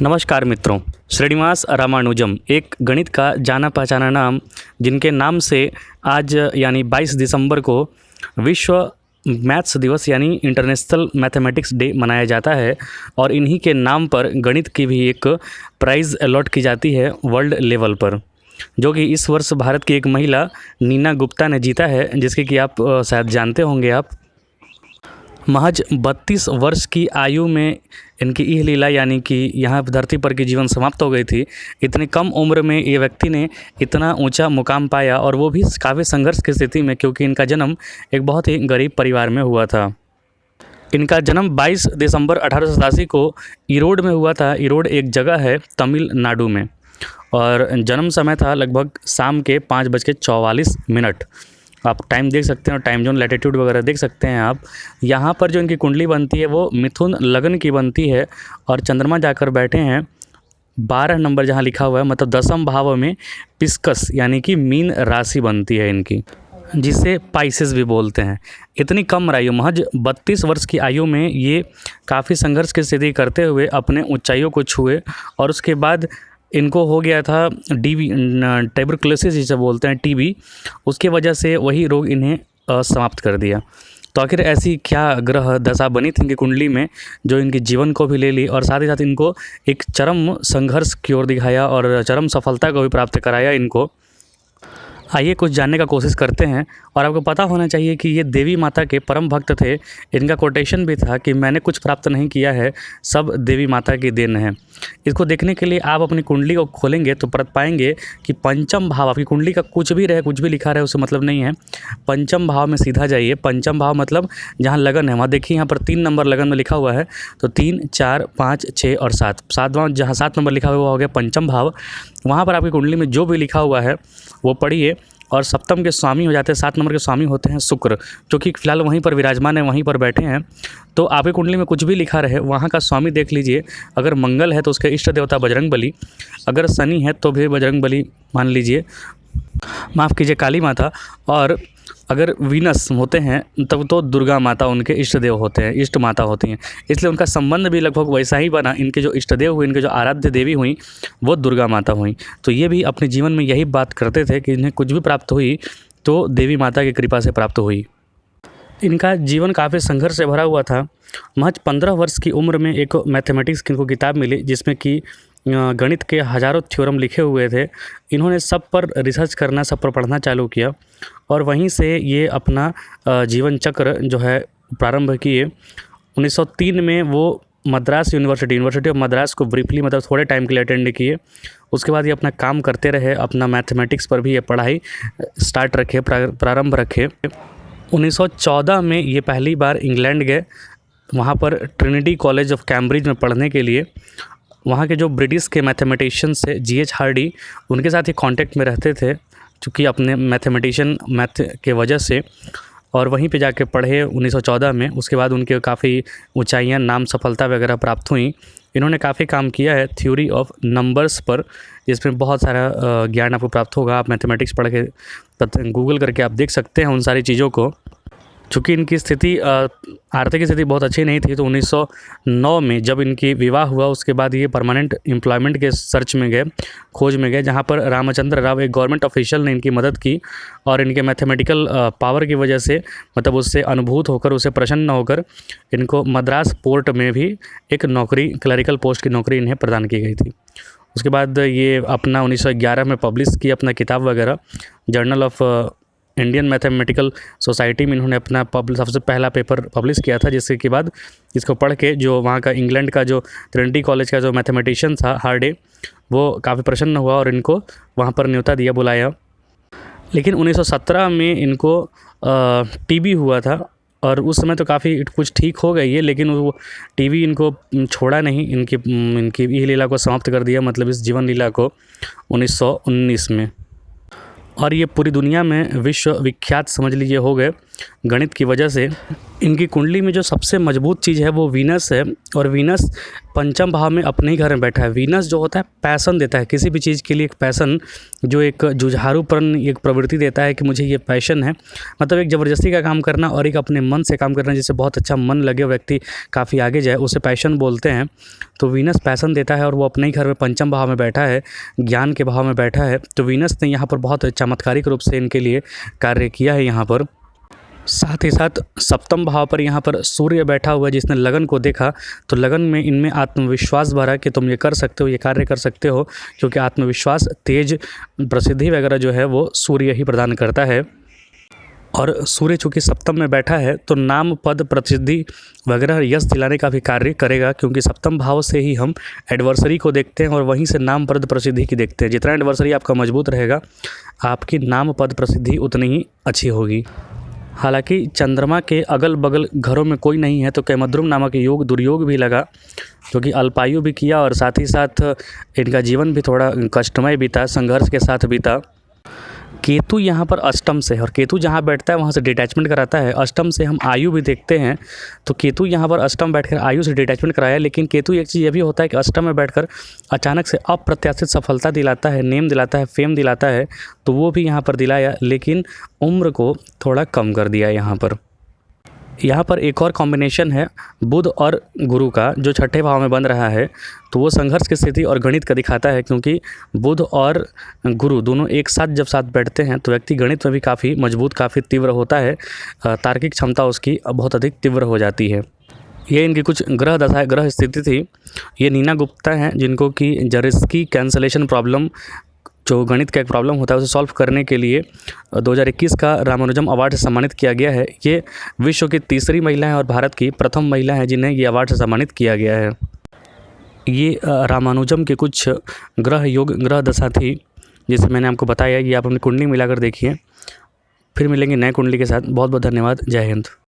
नमस्कार मित्रों। श्रीनिवास रामानुजम एक गणित का जाना पहचाना नाम, जिनके नाम से आज यानी 22 दिसंबर को विश्व मैथ्स दिवस यानी इंटरनेशनल मैथमेटिक्स डे मनाया जाता है और इन्हीं के नाम पर गणित की भी एक प्राइज़ अलॉट की जाती है वर्ल्ड लेवल पर, जो कि इस वर्ष भारत की एक महिला नीना गुप्ता ने जीता है, जिसके कि आप शायद जानते होंगे। आप महज 32 वर्ष की आयु में इनकी यह लीला यानी कि यहाँ धरती पर की जीवन समाप्त हो गई थी। इतनी कम उम्र में ये व्यक्ति ने इतना ऊंचा मुकाम पाया, और वो भी काफ़ी संघर्ष की स्थिति में, क्योंकि इनका जन्म एक बहुत ही गरीब परिवार में हुआ था। इनका जन्म 22 दिसंबर 1887 को इरोड में हुआ था। इरोड एक जगह है तमिलनाडु में, और जन्म समय था लगभग शाम के 5:44। आप टाइम देख सकते हैं और टाइम जोन लैटिट्यूड वगैरह देख सकते हैं आप। यहाँ पर जो इनकी कुंडली बनती है वो मिथुन लगन की बनती है, और चंद्रमा जाकर बैठे हैं 12 नंबर जहाँ लिखा हुआ है, मतलब 10वें भाव में पिस्कस यानी कि मीन राशि बनती है इनकी, जिसे पाइसेस भी बोलते हैं। इतनी कम आयु, महज 32 वर्ष की आयु में ये काफ़ी संघर्ष की स्थिति करते हुए अपने ऊंचाइयों को छुए, और उसके बाद इनको हो गया था टीबी, ट्यूबरकुलोसिस जिसे बोलते हैं, टीबी। उसके वजह से वही रोग इन्हें समाप्त कर दिया। तो आखिर ऐसी क्या ग्रह दशा बनी थी इनकी कुंडली में, जो इनके जीवन को भी ले ली और साथ ही साथ इनको एक चरम संघर्ष की ओर दिखाया और चरम सफलता को भी प्राप्त कराया इनको। आइए कुछ जानने का कोशिश करते हैं। और आपको पता होना चाहिए कि ये देवी माता के परम भक्त थे। इनका कोटेशन भी था कि मैंने कुछ प्राप्त नहीं किया है, सब देवी माता की देन है। इसको देखने के लिए आप अपनी कुंडली को खोलेंगे तो पाएंगे कि पंचम भाव, आपकी कुंडली का कुछ भी रहे, कुछ भी लिखा रहे, उससे मतलब नहीं है। पंचम भाव में सीधा जाइए। पंचम भाव मतलब जहाँ लगन है वहाँ देखिए, यहाँ पर 3 नंबर लगन में लिखा हुआ है, तो 3, 4, 5, 6 और 7। जहाँ 7 नंबर लिखा हुआ हो गया पंचम भाव। वहाँ पर आपकी कुंडली में जो भी लिखा हुआ है वो पढ़िए, और सप्तम के स्वामी हो जाते हैं, 7 नंबर के स्वामी होते हैं शुक्र, जो कि फिलहाल वहीं पर विराजमान है, वहीं पर बैठे हैं। तो आपकी कुंडली में कुछ भी लिखा रहे, वहाँ का स्वामी देख लीजिए। अगर मंगल है तो उसके इष्ट देवता बजरंगबली, अगर शनि है तो भी बजरंगबली मान लीजिए, माफ़ कीजिए काली माता, और अगर वीनस होते हैं तब तो दुर्गा माता उनके इष्ट देव होते हैं, इष्ट माता होती हैं। इसलिए उनका संबंध भी लगभग वैसा ही बना। इनके जो इष्ट देव हुए, इनके जो आराध्य देवी हुई, वो दुर्गा माता हुई। तो ये भी अपने जीवन में यही बात करते थे कि इन्हें कुछ भी प्राप्त हुई तो देवी माता की कृपा से प्राप्त हुई। इनका जीवन काफ़ी संघर्ष से भरा हुआ था। महज 15 वर्ष की उम्र में एक मैथमेटिक्स की इनको किताब मिली, जिसमें कि गणित के हज़ारों थ्योरम लिखे हुए थे। इन्होंने सब पर रिसर्च करना, सब पर पढ़ना चालू किया, और वहीं से ये अपना जीवन चक्र जो है प्रारंभ किए। 1903 में वो मद्रास यूनिवर्सिटी ऑफ मद्रास को ब्रीफली, मतलब थोड़े टाइम के लिए अटेंड किए। उसके बाद ये अपना काम करते रहे, अपना मैथमेटिक्स पर भी ये पढ़ाई स्टार्ट रखे, प्रारंभ रखे। 1914 में ये पहली बार इंग्लैंड गए, वहाँ पर ट्रिनिटी कॉलेज ऑफ कैम्ब्रिज में पढ़ने के लिए। वहाँ के जो ब्रिटिश के मैथमेटिशियंस थे G.H. हार्डी, उनके साथ ही कांटेक्ट में रहते थे, चूँकि अपने मैथ के वजह से, और वहीं पे जाके पढ़े 1914 में। उसके बाद उनके काफ़ी ऊंचाइयाँ, नाम, सफलता वगैरह प्राप्त हुई। इन्होंने काफ़ी काम किया है थ्योरी ऑफ नंबर्स पर, जिसमें बहुत सारा ज्ञान आपको प्राप्त होगा। आप मैथमेटिक्स पढ़ के गूगल करके आप देख सकते हैं उन सारी चीज़ों को। चूँकि इनकी स्थिति, आर्थिक स्थिति बहुत अच्छी नहीं थी, तो 1909 में जब इनकी विवाह हुआ, उसके बाद ये परमानेंट एम्प्लॉयमेंट के सर्च में गए, खोज में गए, जहाँ पर रामचंद्र राव, एक गवर्नमेंट ऑफिशियल, ने इनकी मदद की, और इनके मैथमेटिकल पावर की वजह से, मतलब उससे अनुभूत होकर, उससे प्रसन्न होकर, इनको मद्रास पोर्ट में भी एक नौकरी, क्लरिकल पोस्ट की नौकरी इन्हें प्रदान की गई थी। उसके बाद ये अपना 1911 में पब्लिश किया अपना किताब वगैरह, journal of Indian mathematical society में इन्होंने अपना सबसे पहला पेपर पब्लिश किया था, जिसके के बाद इसको पढ़ के जो वहाँ का इंग्लैंड का जो ट्रिनिटी कॉलेज का जो मैथमेटिशियन था हार्डे, वो काफ़ी प्रसन्न हुआ और इनको वहाँ पर न्योता दिया, बुलाया। लेकिन 1917 में इनको टीबी हुआ था, और उस समय तो काफ़ी कुछ ठीक हो गई है, लेकिन वो टीबी इनको छोड़ा नहीं, इनकी ये लीला को समाप्त कर दिया, मतलब इस जीवन लीला को 1919 में। और ये पूरी दुनिया में विश्व विख्यात समझ लीजिए हो गए। गणित की वजह से इनकी कुंडली में जो सबसे मजबूत चीज़ है वो वीनस है, और वीनस पंचम भाव में अपने ही घर में बैठा है। वीनस जो होता है पैसन देता है, किसी भी चीज़ के लिए एक पैसन, जो एक जुझारूपन, एक प्रवृत्ति देता है कि मुझे ये पैशन है, मतलब एक ज़बरदस्ती का काम करना और एक अपने मन से काम करना जिससे बहुत अच्छा मन लगे, व्यक्ति काफ़ी आगे जाए, उसे पैशन बोलते हैं। तो वीनस पैसन देता है और वो अपने ही घर में पंचम भाव में बैठा है, ज्ञान के भाव में बैठा है। तो वीनस ने यहाँ पर बहुत चमत्कारिक रूप से इनके लिए कार्य किया है यहाँ पर। साथ ही साथ सप्तम भाव पर यहाँ पर सूर्य बैठा हुआ है, जिसने लगन को देखा तो लगन में इनमें आत्मविश्वास भरा कि तुम ये कर सकते हो, ये कार्य कर सकते हो, क्योंकि आत्मविश्वास, तेज, प्रसिद्धि वगैरह जो है वो सूर्य ही प्रदान करता है। और सूर्य चूँकि सप्तम में बैठा है तो नाम, पद, प्रसिद्धि वगैरह यश दिलाने का भी कार्य करेगा, क्योंकि सप्तम भाव से ही हम एडवर्सरी को देखते हैं और वहीं से नाम, पद, प्रसिद्धि की देखते हैं। जितना एडवर्सरी आपका मजबूत रहेगा, आपकी नाम, पद, प्रसिद्धि उतनी ही अच्छी होगी। हालांकि चंद्रमा के अगल बगल घरों में कोई नहीं है तो कैमद्रुम नामक योग दुर्योग भी लगा, क्योंकि अल्पायु भी किया और साथ ही साथ इनका जीवन भी थोड़ा कष्टमय बीता, संघर्ष के साथ बीता। केतु यहाँ पर अष्टम से है, और केतु जहाँ बैठता है वहाँ से डिटैचमेंट कराता है। अष्टम से हम आयु भी देखते हैं, तो केतु यहाँ पर अष्टम बैठकर आयु से डिटैचमेंट कराया। लेकिन केतु एक चीज़ ये भी होता है कि अष्टम में बैठकर अचानक से अप्रत्याशित सफलता दिलाता है, नेम दिलाता है, फेम दिलाता है, तो वो भी यहाँ पर दिलाया, लेकिन उम्र को थोड़ा कम कर दिया यहाँ पर। यहाँ पर एक और कॉम्बिनेशन है बुध और गुरु का, जो छठे भाव में बन रहा है, तो वो संघर्ष की स्थिति और गणित का दिखाता है, क्योंकि बुध और गुरु दोनों एक साथ जब साथ बैठते हैं तो व्यक्ति गणित में भी काफ़ी मजबूत, काफ़ी तीव्र होता है, तार्किक क्षमता उसकी बहुत अधिक तीव्र हो जाती है। ये इनकी कुछ ग्रह दशा, ग्रह स्थिति थी। ये नीना गुप्ता हैं, जिनको कि जरिस्की कैंसलेशन प्रॉब्लम, जो गणित का एक प्रॉब्लम होता है, उसे सॉल्व करने के लिए 2021 का रामानुजम अवार्ड से सम्मानित किया गया है। ये विश्व की तीसरी महिला हैं और भारत की प्रथम महिला हैं जिन्हें ये अवार्ड से सम्मानित किया गया है। ये रामानुजम के कुछ ग्रह योग, ग्रह दशा थी, जिसे मैंने आपको बताया। ये आप अपनी कुंडली मिलाकर देखिए। फिर मिलेंगे नए कुंडली के साथ। बहुत बहुत धन्यवाद। जय हिंद।